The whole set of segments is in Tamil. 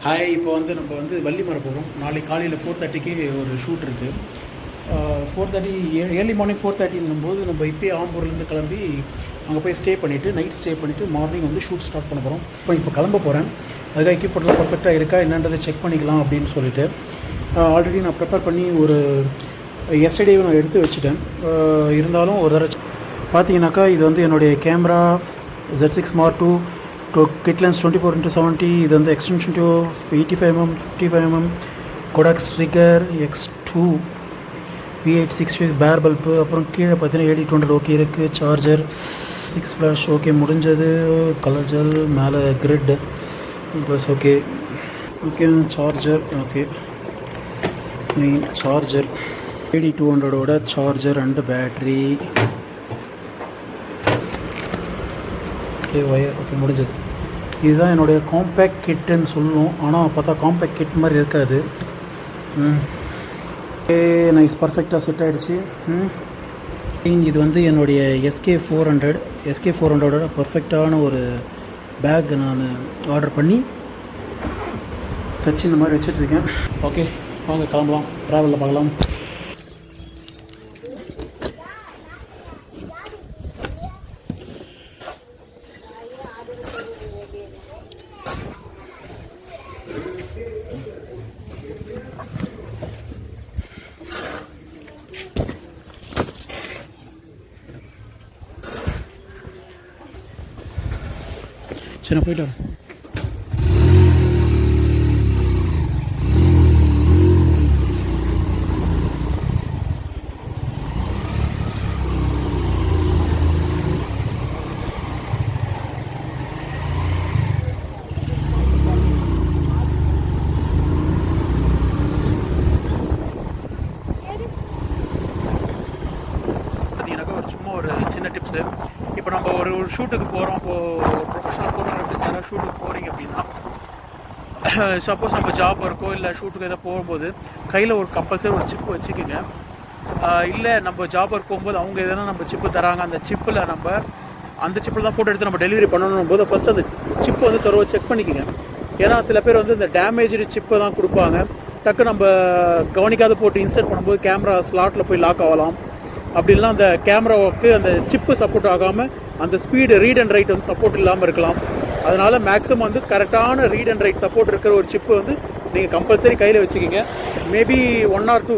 ஹாய். இப்போ வந்து நம்ம வந்து வள்ளிமரம் போகிறோம். நாளைக்கு காலையில் 4:30க்கு ஒரு ஷூட் இருக்குது. 4:30 ஏர்லி மார்னிங் 4:30 போது நம்ம இப்போயே ஆம்பூர்லேருந்து கிளம்பி அங்கே போய் ஸ்டே பண்ணிவிட்டு நைட் ஸ்டே பண்ணிவிட்டு மார்னிங் வந்து ஷூட் ஸ்டார்ட் பண்ண போகிறோம். இப்போ கிளம்ப போகிறேன். அதுக்காக எக்யூப்மெண்ட்லாம் பர்ஃபெக்டாக இருக்கா என்னன்றதை செக் பண்ணிக்கலாம் அப்படின்னு சொல்லிட்டு ஆல்ரெடி நான் ப்ரிப்பேர் பண்ணி ஒரு எஸ்டர்டே நான் எடுத்து வச்சுட்டேன். இருந்தாலும் ஒரு தடவை பார்த்தீங்கன்னாக்கா இது வந்து என்னுடைய camera Z6 Mark II kit lens 24x70. இது வந்து extension to 85mm 55mm Kodak trigger X2 V865 பேர் பல்பு. அப்புறம் கீழே பார்த்தீங்கன்னா AD200 ஓகே இருக்குது. சார்ஜர் 6 ஃப்ளாஷ் ஓகே முடிஞ்சது. கலர் ஜெல் மேலே grid plus okay charger okay main charger AD200ஓட charger and battery okay wire okay முடிஞ்சது. இதுதான் என்னுடைய காம்பேக்ட் கிட்டுன்னு சொல்லுவோம். ஆனால் பார்த்தா காம்பேக்ட் கிட் மாதிரி இருக்காது. நைஸ் பர்ஃபெக்டாக செட் ஆகிடுச்சு. இது வந்து என்னுடைய SK400ஓட பர்ஃபெக்டான ஒரு பேக் நான் ஆர்டர் பண்ணி தச்சு இந்த மாதிரி வச்சிட்ருக்கேன். ஓகே வாங்க கிளம்பலாம், ட்ராவலில் பார்க்கலாம். சரி நான் போயிட்டு வரேன். சும்மா ஒரு சின்ன டிப்ஸு. இப்போ நம்ம ஒரு ஷூட்டுக்கு போகிறோம். இப்போது ஒரு ப்ரொஃபஷனல் ஃபோட்டோகிராஃபிஸ் யாராவது ஷூட்டுக்கு போகிறீங்க அப்படின்னா, சப்போஸ் நம்ம ஜாப் ஒர்க்கோ இல்லை ஷூட்டுக்கு எதாவது போகும்போது கையில் ஒரு கம்பல்சரி ஒரு சிப்பு வச்சுக்கோங்க. இல்லை நம்ம ஜாப் ஒர்க் போகும்போது அவங்க எதனா நம்ம சிப்பு தராங்க, அந்த சிப்பில் அந்த சிப்பில் தான் ஃபோட்டோ எடுத்து நம்ம டெலிவரி பண்ணணும் போது ஃபஸ்ட்டு அந்த சிப்பை வந்து தரவை செக் பண்ணிக்கோங்க. ஏன்னா சில பேர் வந்து இந்த டேமேஜ்டு சிப்பை தான் கொடுப்பாங்க. டக்கு நம்ம கவனிக்காத போட்டு இன்சர்ட் பண்ணும்போது கேமரா ஸ்லாட்டில் போய் லாக் ஆகலாம். அப்படின்னா அந்த கேமராவுக்கு அந்த சிப்பு சப்போர்ட் ஆகாமல் அந்த ஸ்பீடு ரீட் அண்ட் ரைட் வந்து சப்போர்ட் இல்லாமல் இருக்கலாம். அதனால் மேக்ஸிமம் வந்து கரெக்டான ரீட் அண்ட் ரைட் சப்போர்ட் இருக்கிற ஒரு சிப்பு வந்து நீங்கள் கம்பல்சரி கையில் வச்சுக்கிங்க. மேபி 1 or 2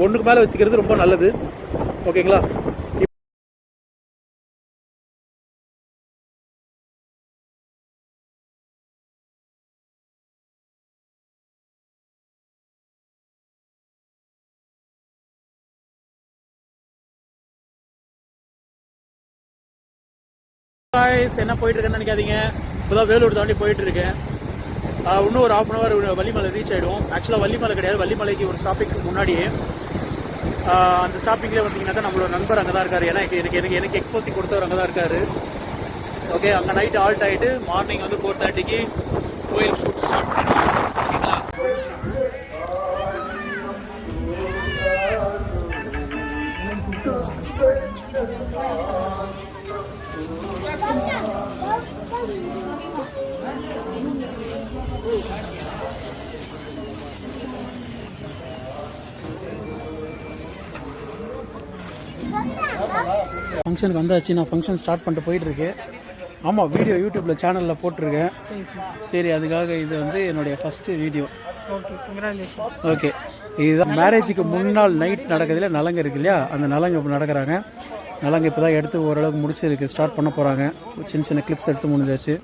ஒன்றுக்கு மேலே வச்சுக்கிறது ரொம்ப நல்லது. ஓகேங்களா? என்ன போயிட்டுருக்கேன்னு நினைக்காதீங்க. இப்போ தான் வேலூர் தாண்டி போயிட்டுருக்கேன். இன்னும் ஒரு 1/2 hour வள்ளிமலை ரீச் ஆகிடும். ஆக்சுவலாக வள்ளிமலை கிடையாது, வள்ளிமலைக்கு ஒரு ஸ்டாப்பிங்க்கு முன்னாடியே. அந்த ஸ்டாப்பிங்லேயே பார்த்தீங்கன்னாக்கா நம்மளோட நண்பர் அங்கே தான் இருக்கார். ஏன்னா எனக்கு எக்ஸ்போசிங் கொடுத்தவர் அங்கே தான் இருக்கார். ஓகே, அங்கே நைட்டு ஆல்ட் ஆகிட்டு மார்னிங் வந்து 4:30க்கு கோயில் ஷூட் ஸ்டார்ட் பண்ணிடுவோம். ஓகேங்களா? ஃபங்க்ஷனுக்கு வந்தாச்சு. நான் ஃபங்க்ஷன் ஸ்டார்ட் பண்ணிட்டு போயிட்டுருக்கேன். ஆமாம், வீடியோ யூடியூப்பில் சேனலில் போட்டிருக்கேன். சரி, அதுக்காக இது வந்து என்னுடைய ஃபஸ்ட்டு வீடியோ. ஓகே, இதுதான் மேரேஜுக்கு முன்னாள் நைட் நடக்கிறதுல நலங்கு இருக்கு இல்லையா, அந்த நலங்கு இப்போ நடக்கிறாங்க. நலங்கு இப்போ தான் எடுத்து ஓரளவுக்கு முடிச்சிருக்கு, ஸ்டார்ட் பண்ண போகிறாங்க. சின்ன சின்ன கிளிப்ஸ் எடுத்து முடிஞ்சாச்சு.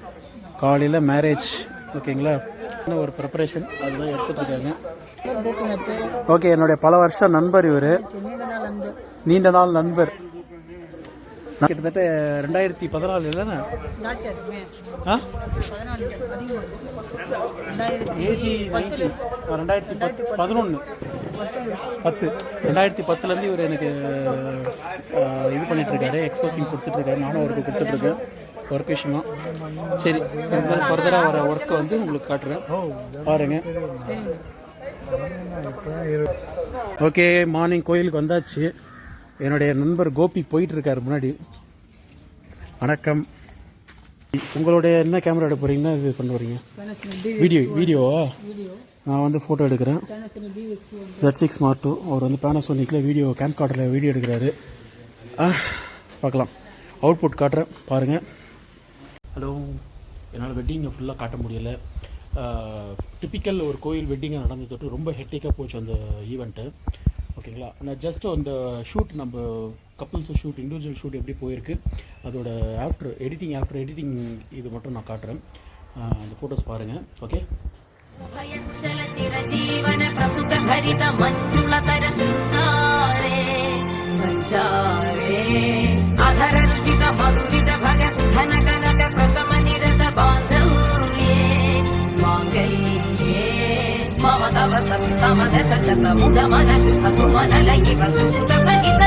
காலையில் மேரேஜ். ஓகேங்களா? இன்னும் ஒரு ப்ரிப்பரேஷன் அதுதான் எடுத்துகிட்ருக்காங்க. ஓகே, என்னுடைய பல வருஷம் நண்பர் இவர், நீண்ட நாள் நண்பர். கிட்டத்தட்ட 2014 தானே ஏஜி 90 2011 2010 இவர் எனக்கு இது பண்ணிட்டுருக்காரு, எக்ஸ்போசிங் கொடுத்துட்ருக்காரு. நானும் அவருக்கு கொடுத்துட்ருக்கேன் ஒர்க் விஷயமா. சரி, ஃபர்தராக வர ஒர்க்கை வந்து உங்களுக்கு காட்டுறேன், பாருங்கள். ஓகே, மார்னிங் கோயிலுக்கு வந்தாச்சு. என்னுடைய நண்பர் கோபி போயிட்டுருக்கார் முன்னாடி. வணக்கம். உங்களுடைய என்ன கேமரா எடுக்க போகிறீங்கன்னா இது பண்ண வரீங்க வீடியோவா நான் வந்து ஃபோட்டோ எடுக்கிறேன். Z6 Mark II அவர் வந்து பேனாசோனிக்கில் வீடியோ கார்டரில் வீடியோ எடுக்கிறாரு. பார்க்கலாம், அவுட்புட் காட்டுறேன் பாருங்கள். ஹலோ, என்னால் வெட்டிங்கை ஃபுல்லாக காட்ட முடியலை. டிப்பிக்கல் ஒரு கோயில் வெட்டிங்காக நடந்து தொட்டு ரொம்ப ஹெக்டிக்காக போச்சு அந்த ஈவெண்ட்டு. ஓகேங்களா, நான் ஜஸ்ட் அந்த ஷூட் நம்ம கப்புள்ஸ் ஷூட் இண்டிவிஜுவல் ஷூட் எப்படி போயிருக்கு அதோட ஆஃப்டர் எடிட்டிங் இது மட்டும் நான் காட்டுறேன். அந்த ஃபோட்டோஸ் பாருங்கள். ஓகே, भयकुशल चिरजीवन प्रसुत भरित मञ्जुलतर शृङ्गारे सञ्चारे अधर रुचित मधुरित भग सुधन कनक प्रशम निरत बान्धव्ये माङ्गल्ये मम तव सति समदश शत मुद मन शुभ सुमन लयिव सुसुत सहित